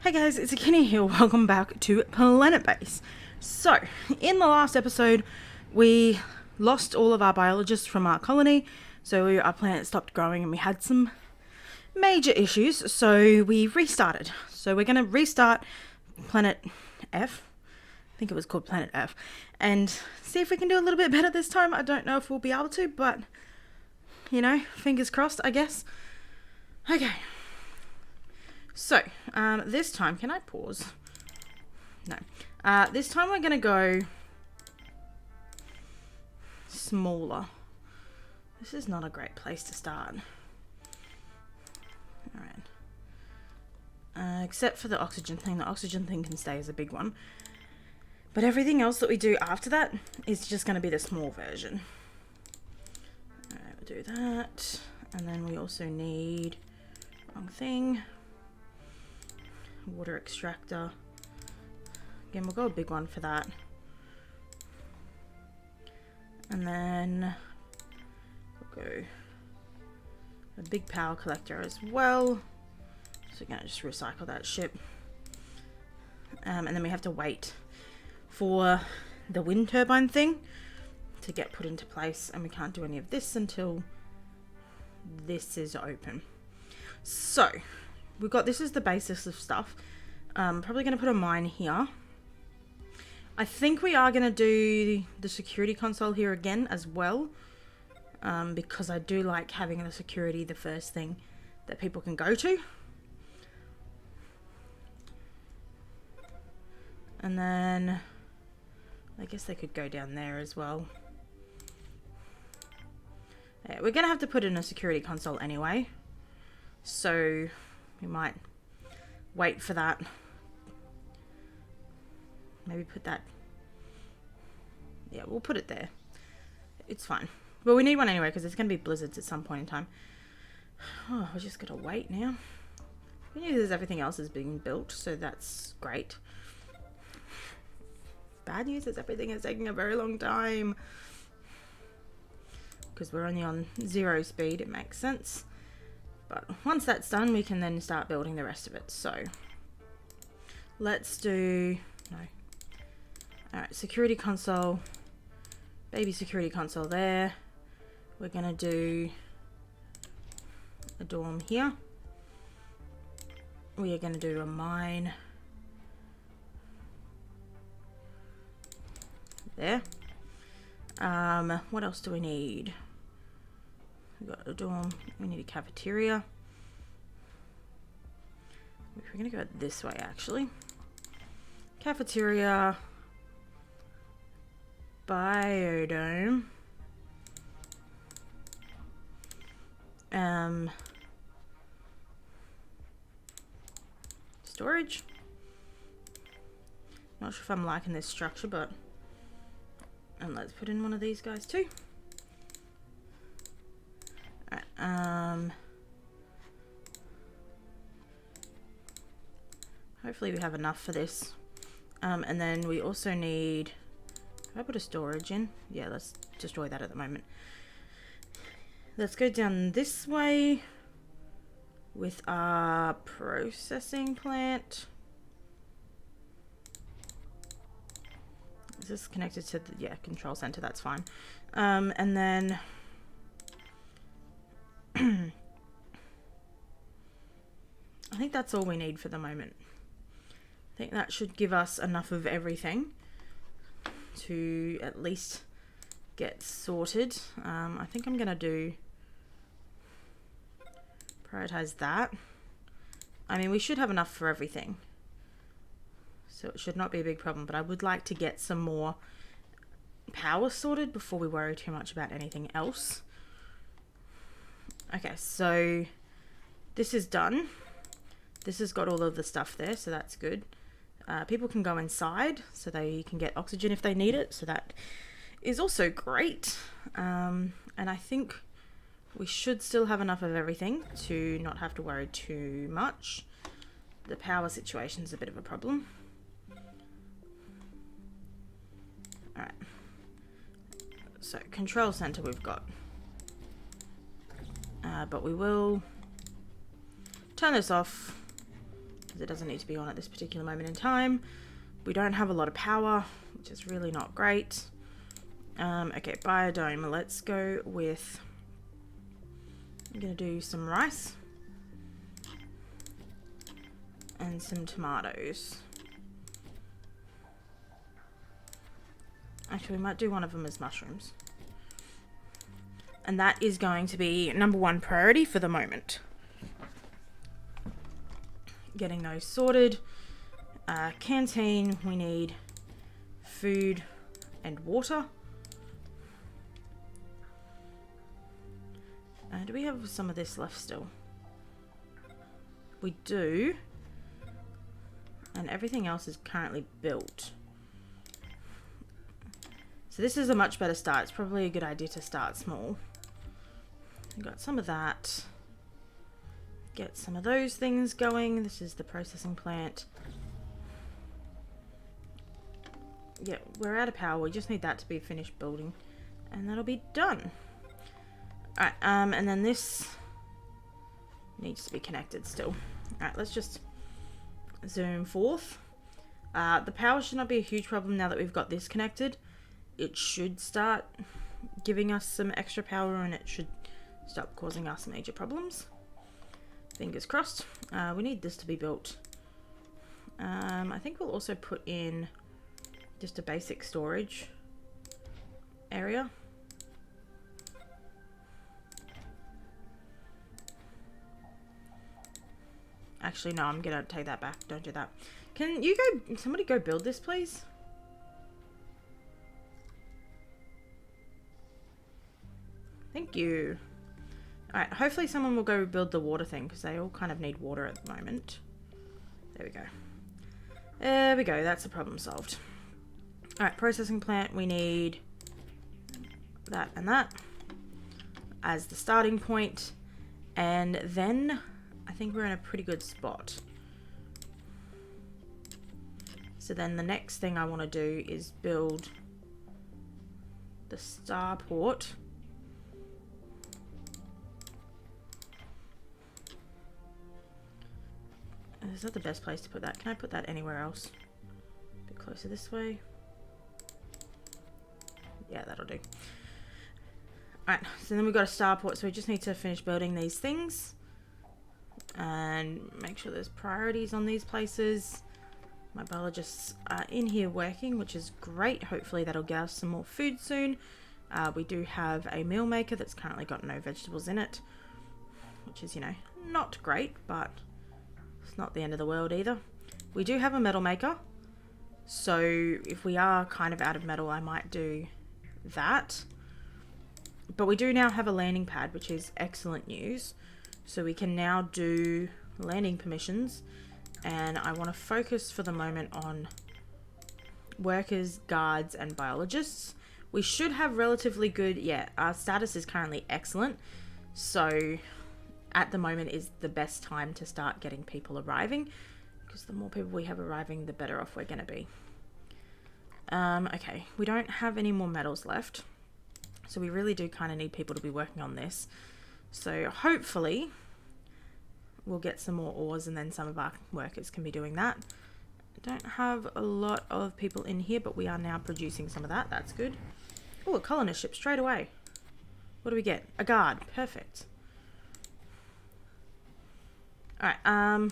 Hey guys, it's Akinea here. Welcome back to Planet Base. So, in the last episode, we lost all of our biologists from our colony, so our planet stopped growing and we had some major issues, so we restarted. So we're going to restart Planet F. I think it was called Planet F. And see if we can do a little bit better this time. I don't know if we'll be able to, but, you know, fingers crossed, I guess. Okay. So, this time, can I pause? No. This time we're going to go smaller. This is not a great place to start. Alright. Except for the oxygen thing. The oxygen thing can stay as a big one. But everything else that we do after that is just going to be the small version. Alright, we'll do that. And then we also need... wrong thing. Water extractor. Again, we'll go a big one for that. And then we'll go a big power collector as well. So we're going to just recycle that ship. And then we have to wait for the wind turbine thing to get put into place. And we can't do any of this until this is open. So... we've got, this is the basis of stuff. Probably going to put a mine here. I think we are going to do the security console here again as well. Because I do like having the security the first thing that people can go to. And then, I guess they could go down there as well. Yeah, we're going to have to put in a security console anyway. So... we might wait for that. Maybe put that... yeah, we'll put it there. It's fine. Well, we need one anyway because there's going to be blizzards at some point in time. Oh, we just got to wait now. We knew there's everything else is being built, so that's great. Bad news is everything is taking a very long time. Because we're only on 0 speed, it makes sense. But once that's done, we can then start building the rest of it. So, let's do... no. Alright, security console. Baby security console there. We're going to do a dorm here. We are going to do a mine. There. What else do we need? We've got a dorm. We need a cafeteria. We're going to go this way, actually. Cafeteria. Biodome. Storage. Not sure if I'm liking this structure, but... and let's put in one of these guys too. Alright, hopefully we have enough for this. And then we also need... can I put a storage in? Yeah, let's destroy that at the moment. Let's go down this way with our processing plant. Is this connected to the... yeah, control center, that's fine. And then... I think that's all we need for the moment. I think that should give us enough of everything to at least get sorted. I think I'm going to do... prioritize that. I mean, we should have enough for everything. So it should not be a big problem, but I would like to get some more power sorted before we worry too much about anything else. Okay, so this is done. This has got all of the stuff there, so that's good. People can go inside, so they can get oxygen if they need it, so that is also great. And I think we should still have enough of everything to not have to worry too much. The power situation is a bit of a problem. Alright. So, control center we've got. But we will turn this off because it doesn't need to be on at this particular moment in time. We don't have a lot of power, which is really not great. Okay, biodome. Let's go with... I'm going to do some rice. And some tomatoes. Actually, we might do one of them as mushrooms. And that is going to be #1 priority for the moment. Getting those sorted. Canteen, we need food and water. Do we have some of this left still? We do. And everything else is currently built. So this is a much better start. It's probably a good idea to start small. We've got some of that. Get some of those things going. This is the processing plant. Yeah, we're out of power. We just need that to be finished building. And that'll be done. Alright, and then this needs to be connected still. Alright, let's just zoom forth. The power should not be a huge problem now that we've got this connected. It should start giving us some extra power and it should stop causing us major problems. Fingers crossed. We need this to be built. I think we'll also put in just a basic storage area. Actually, no, I'm gonna take that back. Don't do that. Can you go, somebody go build this, please? Thank you. Alright, hopefully someone will go build the water thing, because they all kind of need water at the moment. There we go. There we go, that's a problem solved. Alright, processing plant, we need that and that as the starting point. And then I think we're in a pretty good spot. So then the next thing I want to do is build the starport. Is that the best place to put that? Can I put that anywhere else? A bit closer this way. Yeah, that'll do. Alright, so then we've got a starport, so we just need to finish building these things. And make sure there's priorities on these places. My biologists are in here working, which is great. Hopefully that'll get us some more food soon. We do have a meal maker that's currently got no vegetables in it, which is, you know, not great, but it's not the end of the world either. We do have a metal maker, so if we are kind of out of metal, I might do that. But we do now have a landing pad, which is excellent news. So we can now do landing permissions, and I want to focus for the moment on workers, guards, and biologists. We should have relatively good, yeah, our status is currently excellent. So at the moment is the best time to start getting people arriving, because the more people we have arriving, the better off we're going to be. Okay, we don't have any more metals left, so we really do kind of need people to be working on this. So hopefully we'll get some more ores and then some of our workers can be doing that. I don't have a lot of people in here, but we are now producing some of that. That's good. Oh, a colonist ship straight away. What do we get? A guard. Perfect. Alright,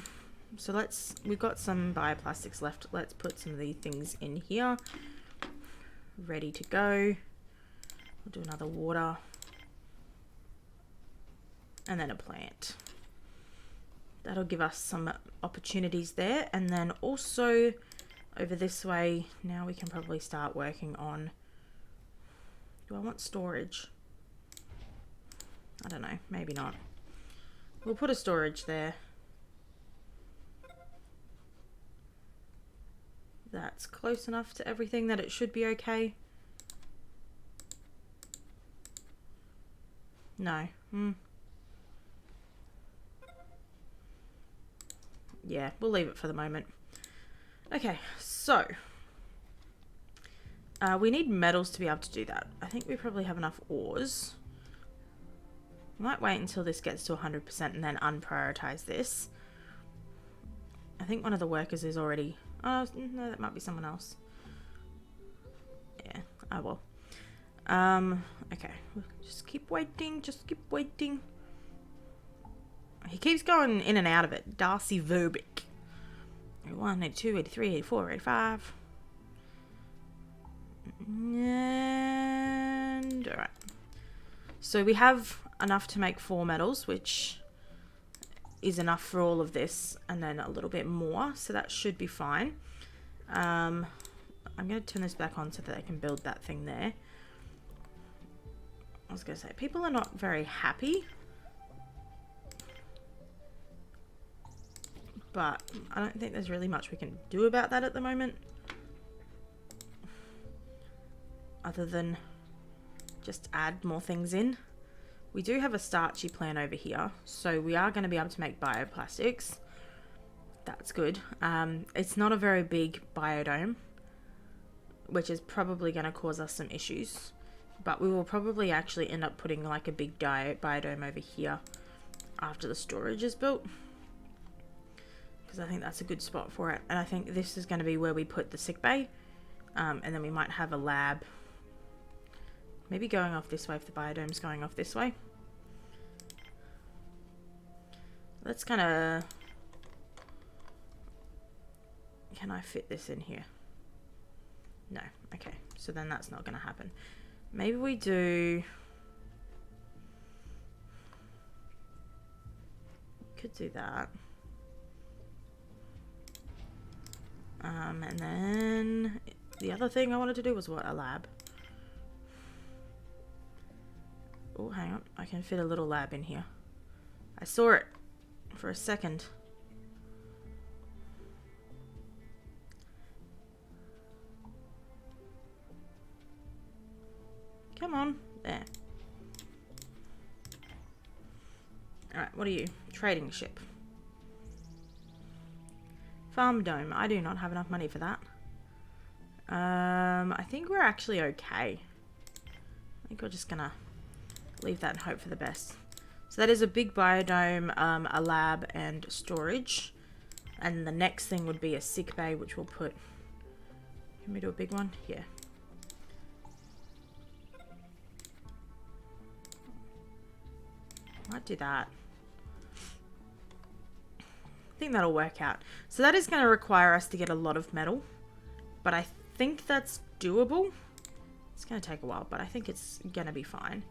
so we've got some bioplastics left. Let's put some of these things in here. Ready to go. We'll do another water. And then a plant. That'll give us some opportunities there. And then also over this way, now we can probably start working on... Do I want storage? I don't know, maybe not. We'll put a storage there. That's close enough to everything that it should be okay. No. Yeah, we'll leave it for the moment. Okay, so we need metals to be able to do that. I think we probably have enough ores. Might wait until this gets to 100% and then unprioritize this. I think one of the workers is already... Oh, no, that might be someone else. Yeah, I will. Okay. Just keep waiting. Just keep waiting. He keeps going in and out of it. Darcy Verbeek. 81, 82, 83, 84, 85. And... Alright. So we have enough to make 4 medals, which is enough for all of this, and then a little bit more, so that should be fine. I'm going to turn this back on so that I can build that thing there. I was going to say, people are not very happy, but I don't think there's really much we can do about that at the moment, other than just add more things in. We do have a starchy plant over here, so we are going to be able to make bioplastics. That's good. It's not a very big biodome, which is probably going to cause us some issues. But we will probably actually end up putting like a big biodome over here after the storage is built, because I think that's a good spot for it. And I think this is going to be where we put the sick bay, and then we might have a lab. Maybe going off this way if the biodome's going off this way. Let's kind of... Can I fit this in here? No. Okay. So then that's not going to happen. Maybe we do... Could do that. And then the other thing I wanted to do was what? A lab. Oh, hang on. I can fit a little lab in here. I saw it for a second. Come on. There. Alright, what are you? Trading ship. Farm dome. I do not have enough money for that. I think we're actually okay. I think we're just gonna leave that and hope for the best. So that is a big biodome, a lab, and storage. And the next thing would be a sick bay, which we'll put... Can we do a big one? Yeah. Might do that. I think that'll work out. So that is going to require us to get a lot of metal. But I think that's doable. It's going to take a while, but I think it's going to be fine.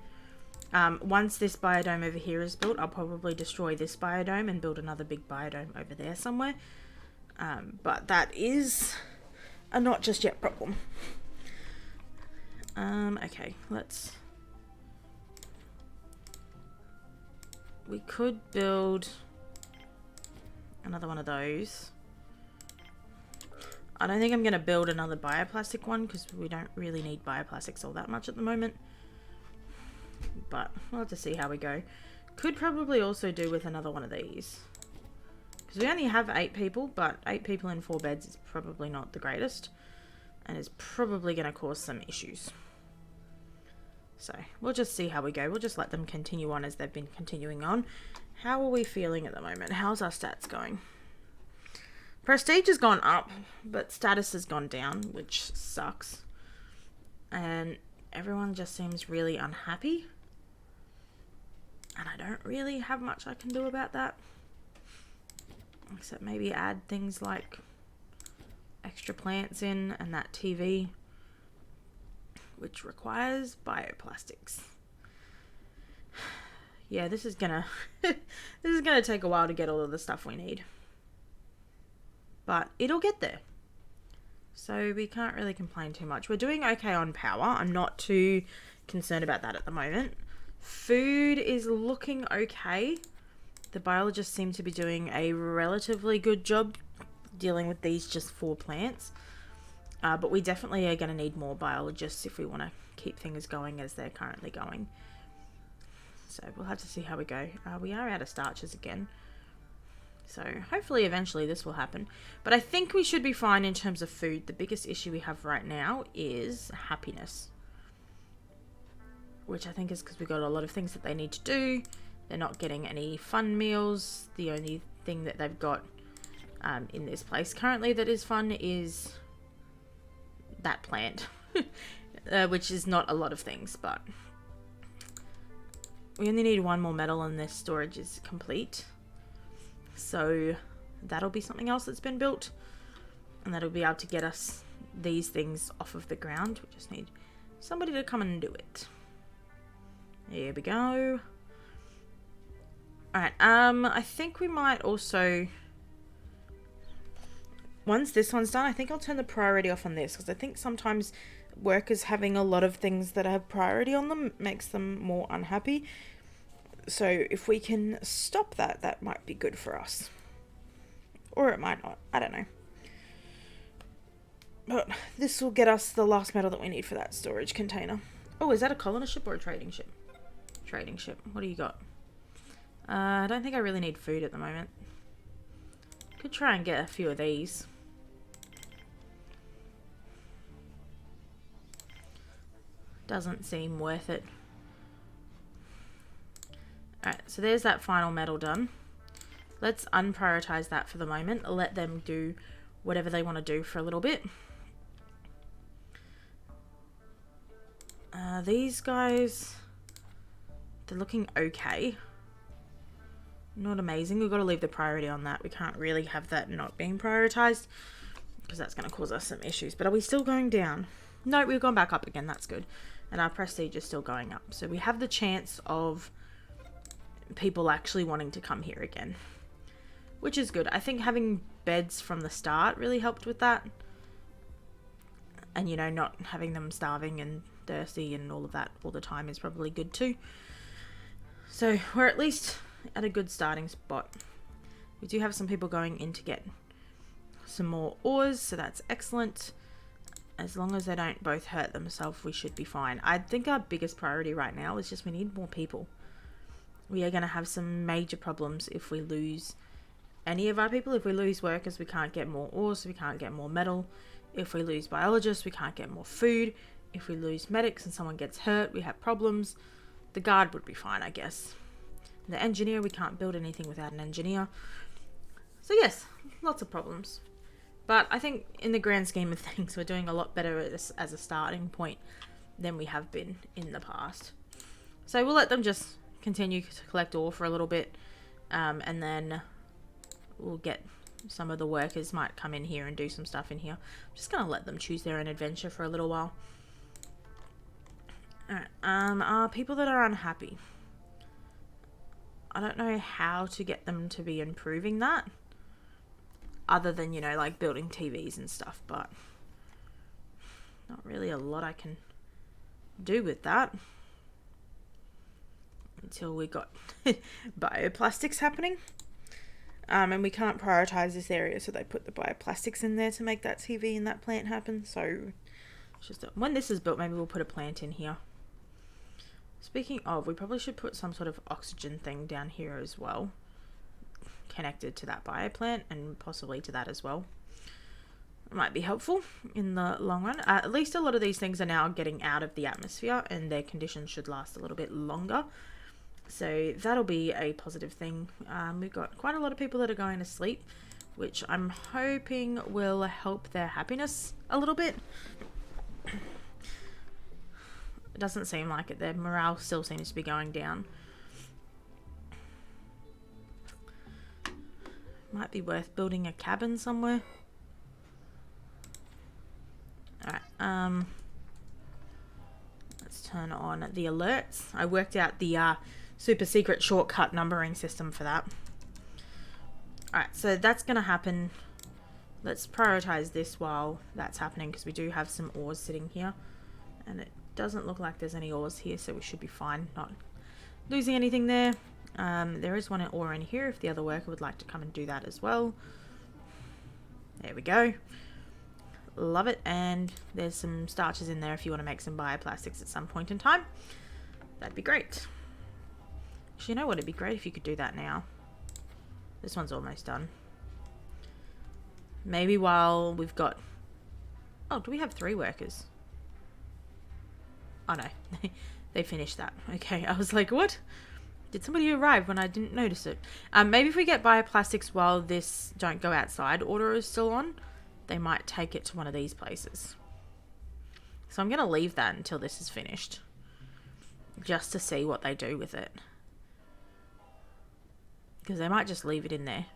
Once this biodome over here is built, I'll probably destroy this biodome and build another big biodome over there somewhere. But that is a not just yet problem. Okay, let's... We could build another one of those. I don't think I'm going to build another bioplastic one because we don't really need bioplastics all that much at the moment. But we'll have to see how we go. Could probably also do with another one of these. Because we only have 8 people, but 8 people in 4 beds is probably not the greatest. And is probably going to cause some issues. So we'll just see how we go. We'll just let them continue on as they've been continuing on. How are we feeling at the moment? How's our stats going? Prestige has gone up, but status has gone down, which sucks. And everyone just seems really unhappy. And I don't really have much I can do about that. Except maybe add things like extra plants in and that TV, which requires bioplastics. Yeah, this is gonna this is gonna take a while to get all of the stuff we need. But it'll get there. So we can't really complain too much. We're doing okay on power. I'm not too concerned about that at the moment. Food is looking okay. The biologists seem to be doing a relatively good job dealing with these just 4 plants. But we definitely are going to need more biologists if we want to keep things going as they're currently going. So we'll have to see how we go. We are out of starches again. So hopefully eventually this will happen. But I think we should be fine in terms of food. The biggest issue we have right now is happiness. Which I think is because we've got a lot of things that they need to do. They're not getting any fun meals. The only thing that they've got in this place. Currently that is fun is that plant, which is not a lot of things, but we only need one more metal and this storage is complete. So that'll be something else that's been built, and that'll be able to get us these things off of the ground. We just need somebody to come and do it. There we go. Alright, I think we might also, once this one's done, I think I'll turn the priority off on this, because I think sometimes workers having a lot of things that have priority on them makes them more unhappy. So if we can stop that, that might be good for us. Or it might not, I don't know. But this will get us the last metal that we need for that storage container. Oh, is that a colonist ship or a trading ship? Trading ship. What do you got? I don't think I really need food at the moment. Could try and get a few of these. Doesn't seem worth it. Alright, so there's that final metal done. Let's unprioritize that for the moment. Let them do whatever they want to do for a little bit. These guys, they're looking okay. Not amazing. We've got to leave the priority on that. We can't really have that not being prioritized, because that's going to cause us some issues. But are we still going down? No, we've gone back up again. That's good. And our prestige is still going up. So we have the chance of people actually wanting to come here again, which is good. I think having beds from the start really helped with that. And, you know, not having them starving and thirsty and all of that all the time is probably good too. So we're at least at a good starting spot. We do have some people going in to get some more ores, so that's excellent. As long as they don't both hurt themselves, we should be fine. I think our biggest priority right now is just we need more people. We are going to have some major problems if we lose any of our people. If we lose workers, we can't get more ores, so we can't get more metal. If we lose biologists, we can't get more food. If we lose medics and someone gets hurt, we have problems. The guard would be fine, I guess. The engineer, we can't build anything without an engineer. So yes, lots of problems. But I think in the grand scheme of things, we're doing a lot better as a starting point than we have been in the past. So we'll let them just continue to collect ore for a little bit. And then we'll get some of the workers might come in here and do some stuff in here. I'm just going to let them choose their own adventure for a little while. Alright, are people that are unhappy. I don't know how to get them to be improving that, other than, you know, like building TVs and stuff, but not really a lot I can do with that until we got bioplastics happening. And we can't prioritize this area, so they put the bioplastics in there to make that TV and that plant happen. So it's just when this is built, maybe we'll put a plant in here. Speaking of, we probably should put some sort of oxygen thing down here as well, connected to that bioplant and possibly to that as well. It might be helpful in the long run. At least a lot of these things are now getting out of the atmosphere and their conditions should last a little bit longer. So that'll be a positive thing. We've got quite a lot of people that are going to sleep, which I'm hoping will help their happiness a little bit. It doesn't seem like it. Their morale still seems to be going down. Might be worth building a cabin somewhere. Alright, let's turn on the alerts. I worked out the super secret shortcut numbering system for that. Alright, so that's going to happen. Let's prioritize this while that's happening, because we do have some ores sitting here. And it doesn't look like there's any ores here, so we should be fine. Not losing anything there. There is one ore in here if the other worker would like to come and do that as well. There we go. Love it. And there's some starches in there if you want to make some bioplastics at some point in time. That'd be great. Actually, you know what? It'd be great if you could do that now. This one's almost done. Maybe while we've got... Oh, do we have 3 workers? Oh no, they finished that. Okay, I was like, what? Did somebody arrive when I didn't notice it? Maybe if we get bioplastics while this don't go outside order is still on, they might take it to one of these places. So I'm going to leave that until this is finished. Just to see what they do with it. Because they might just leave it in there.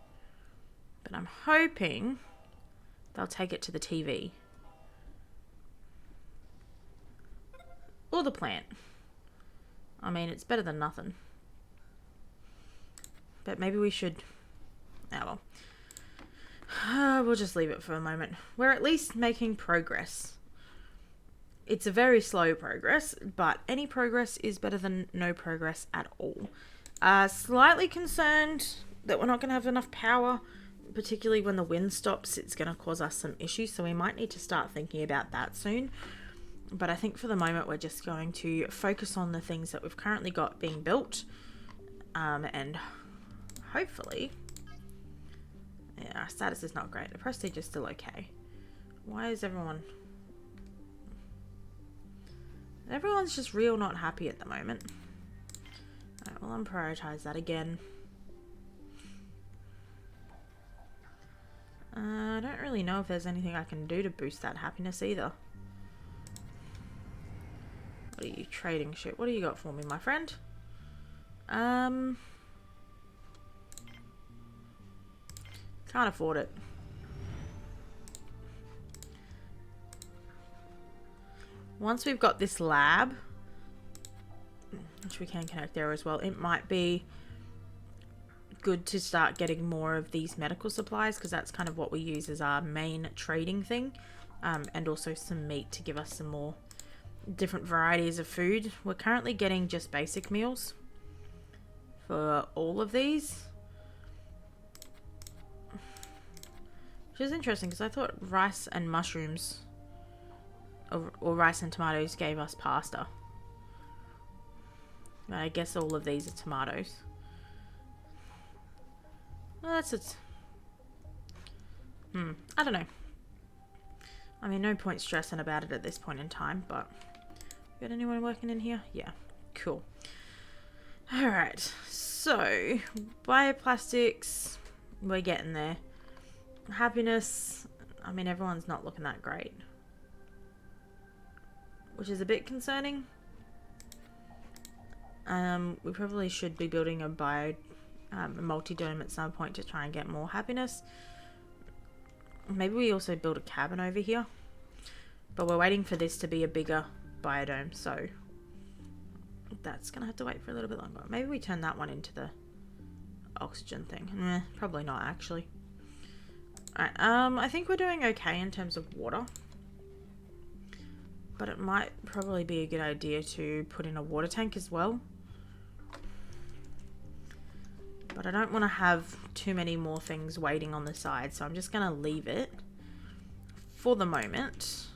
But I'm hoping they'll take it to the TV. Or the plant. I mean, it's better than nothing. But maybe we should... Oh well. We'll just leave it for a moment. We're at least making progress. It's a very slow progress, but any progress is better than no progress at all. Slightly concerned that we're not going to have enough power, particularly when the wind stops. It's going to cause us some issues, so we might need to start thinking about that soon. But I think for the moment we're just going to focus on the things that we've currently got being built, and hopefully... Yeah, our status is not great. The prestige is still okay. Why is everyone... Everyone's just real not happy at the moment. Alright, well, unprioritize that again. I don't really know if there's anything I can do to boost that happiness either. What are you trading shit? What do you got for me, my friend? Can't afford it. Once we've got this lab, which we can connect there as well, it might be good to start getting more of these medical supplies, because that's kind of what we use as our main trading thing, and also some meat to give us some more different varieties of food. We're currently getting just basic meals for all of these, which is interesting because I thought rice and mushrooms or rice and tomatoes gave us pasta. I guess all of these are tomatoes. Well, that's it. I don't know. I mean, no point stressing about it at this point in time, but... Got anyone working in here? Yeah. Cool. Alright. So, bioplastics. We're getting there. Happiness. I mean, everyone's not looking that great. Which is a bit concerning. We probably should be building a multi-dome at some point to try and get more happiness. Maybe we also build a cabin over here. But we're waiting for this to be a bigger biodome, so that's gonna have to wait for a little bit longer. Maybe we turn that one into the oxygen thing. Probably not, actually. Alright, I think we're doing okay in terms of water. But it might probably be a good idea to put in a water tank as well. But I don't want to have too many more things waiting on the side, so I'm just going to leave it for the moment.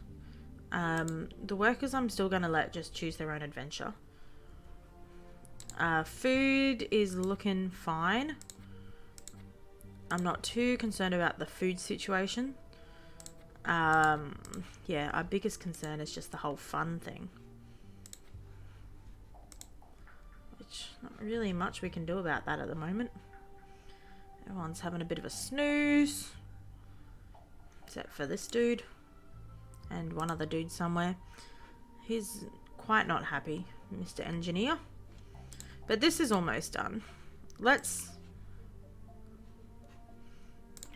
The workers I'm still going to let just choose their own adventure. Food is looking fine. I'm not too concerned about the food situation. Yeah, our biggest concern is just the whole fun thing. Which, not really much we can do about that at the moment. Everyone's having a bit of a snooze. Except for this dude. And one other dude somewhere. He's quite not happy, Mr. Engineer. But this is almost done. Let's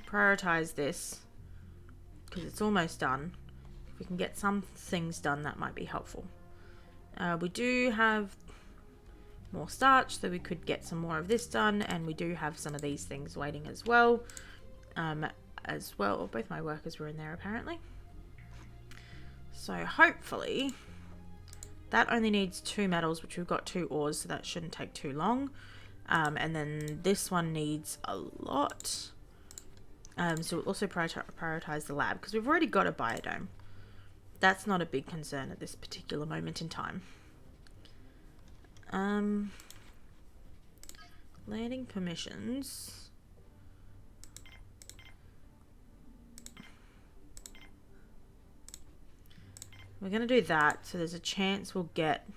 prioritize this. Because it's almost done. If we can get some things done, that might be helpful. We do have more starch, so we could get some more of this done, and we do have some of these things waiting as well. Both my workers were in there apparently. So hopefully that only needs 2 metals, which we've got 2 ores, so that shouldn't take too long. And then this one needs a lot. So we'll also prioritize the lab, because we've already got a biodome. That's not a big concern at this particular moment in time. Landing permissions. We're going to do that, so there's a chance we'll get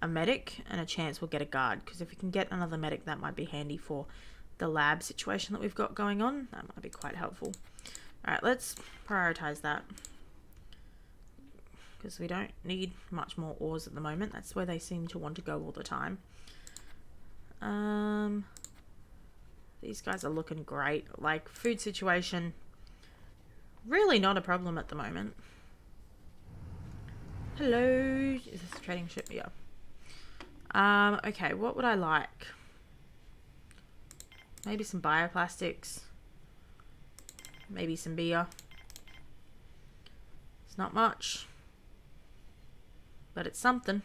a medic, and a chance we'll get a guard. Because if we can get another medic, that might be handy for the lab situation that we've got going on. That might be quite helpful. Alright, let's prioritize that. Because we don't need much more ores at the moment. That's where they seem to want to go all the time. These guys are looking great. Like, food situation, really not a problem at the moment. Hello, is this a trading ship? Yeah. Okay, what would I like? Maybe some bioplastics. Maybe some beer. It's not much, but it's something.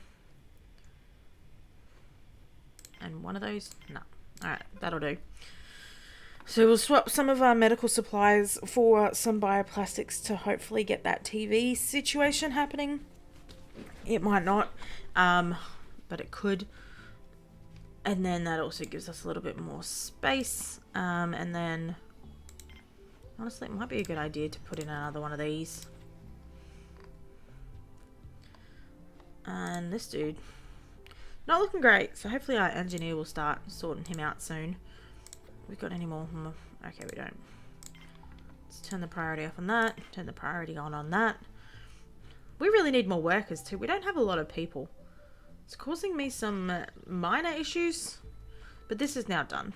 And one of those? No. Alright, that'll do. So we'll swap some of our medical supplies for some bioplastics to hopefully get that TV situation happening. It might not, but it could. And then that also gives us a little bit more space. And then, honestly, it might be a good idea to put in another one of these. And this dude, not looking great. So hopefully our engineer will start sorting him out soon. We've got any more? Okay, we don't. Let's turn the priority off on that. Turn the priority on that. We really need more workers too. We don't have a lot of people. It's causing me some minor issues, but this is now done.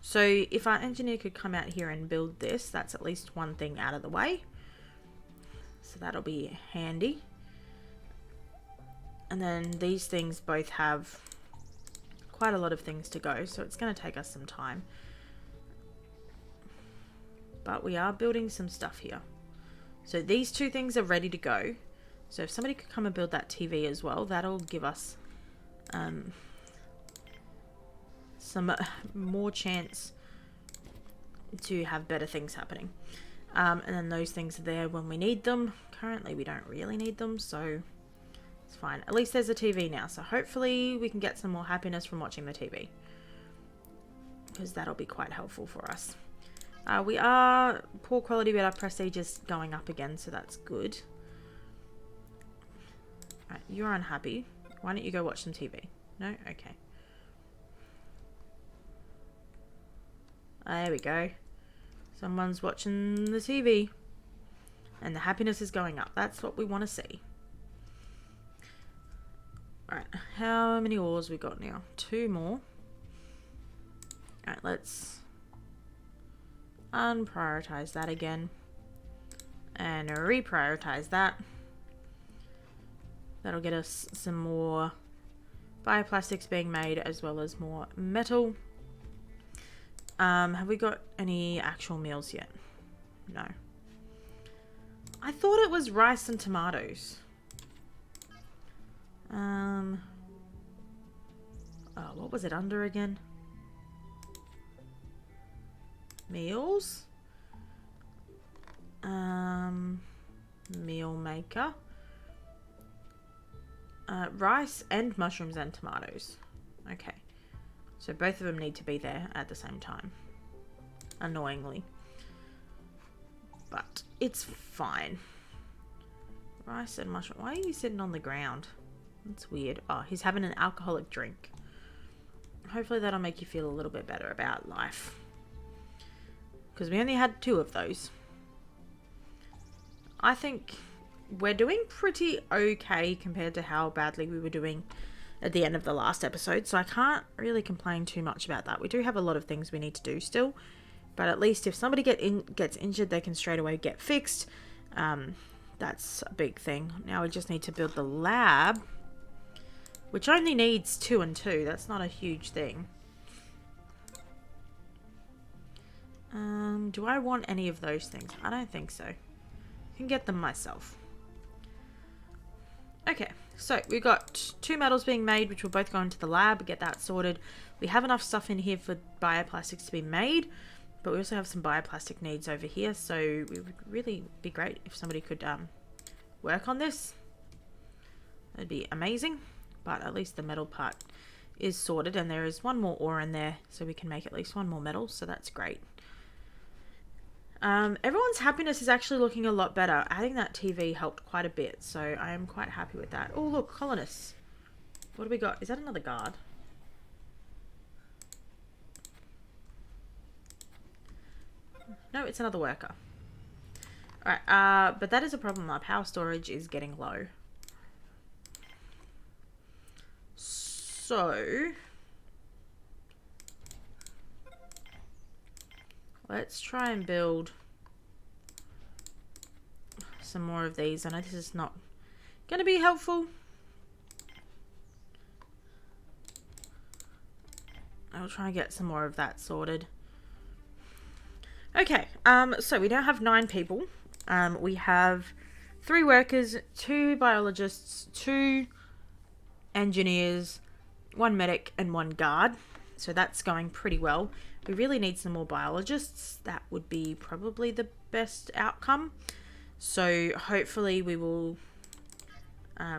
So if our engineer could come out here and build this, that's at least one thing out of the way. So that'll be handy. And then these things both have quite a lot of things to go, so it's going to take us some time. But we are building some stuff here. So these two things are ready to go. So if somebody could come and build that TV as well, that'll give us some more chance to have better things happening. And then those things are there when we need them. Currently we don't really need them, so it's fine. At least there's a TV now, so hopefully we can get some more happiness from watching the TV, because that'll be quite helpful for us. We are poor quality, but our prestige is going up again, so that's good. Alright, you're unhappy. Why don't you go watch some TV? No? Okay. There we go. Someone's watching the TV. And the happiness is going up. That's what we want to see. Alright, how many ores we got now? 2 more. Alright, let's unprioritize that again. And reprioritize that. That'll get us some more bioplastics being made, as well as more metal. Have we got any actual meals yet? No. I thought it was rice and tomatoes. Oh, what was it under again? Meals? Meal maker. Rice and mushrooms and tomatoes. Okay. So both of them need to be there at the same time. Annoyingly. But it's fine. Rice and mushroom. Why are you sitting on the ground? That's weird. Oh, he's having an alcoholic drink. Hopefully that'll make you feel a little bit better about life. Because we only had 2 of those. I think we're doing pretty okay compared to how badly we were doing at the end of the last episode. So I can't really complain too much about that. We do have a lot of things we need to do still. But at least if somebody gets injured, they can straight away get fixed. That's a big thing. Now we just need to build the lab, which only needs 2 and 2. That's not a huge thing. Do I want any of those things? I don't think so. I can get them myself. Okay, so we've got 2 metals being made, which will both go into the lab, get that sorted. We have enough stuff in here for bioplastics to be made, but we also have some bioplastic needs over here, so it would really be great if somebody could work on this. That'd be amazing, but at least the metal part is sorted, and there is 1 more ore in there, so we can make at least 1 more metal, so that's great. Everyone's happiness is actually looking a lot better. Adding that TV helped quite a bit, so I am quite happy with that. Oh, look, colonists. What do we got? Is that another guard? No, it's another worker. Alright, but that is a problem. Our power storage is getting low. So let's try and build some more of these. I know this is not going to be helpful. I'll try and get some more of that sorted. Okay, so we now have 9 people. We have 3 workers, 2 biologists, 2 engineers, 1 medic, and 1 guard. So that's going pretty well. We really need some more biologists. That would be probably the best outcome. So hopefully we will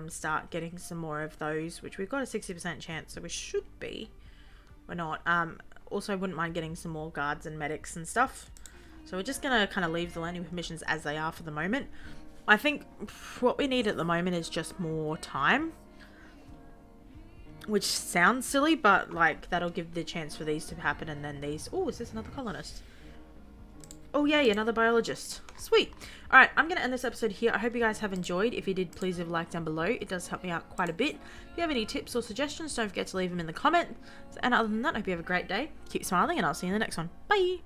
start getting some more of those, which we've got a 60% chance, so we should be. We're not. Also, wouldn't mind getting some more guards and medics and stuff. So we're just going to kind of leave the landing permissions as they are for the moment. I think what we need at the moment is just more time. Which sounds silly, but like that'll give the chance for these to happen, and then these... Oh, is this another colonist? Oh yay, another biologist. Sweet. Alright, I'm going to end this episode here. I hope you guys have enjoyed. If you did, please leave a like down below. It does help me out quite a bit. If you have any tips or suggestions, don't forget to leave them in the comments. And other than that, I hope you have a great day. Keep smiling, and I'll see you in the next one. Bye!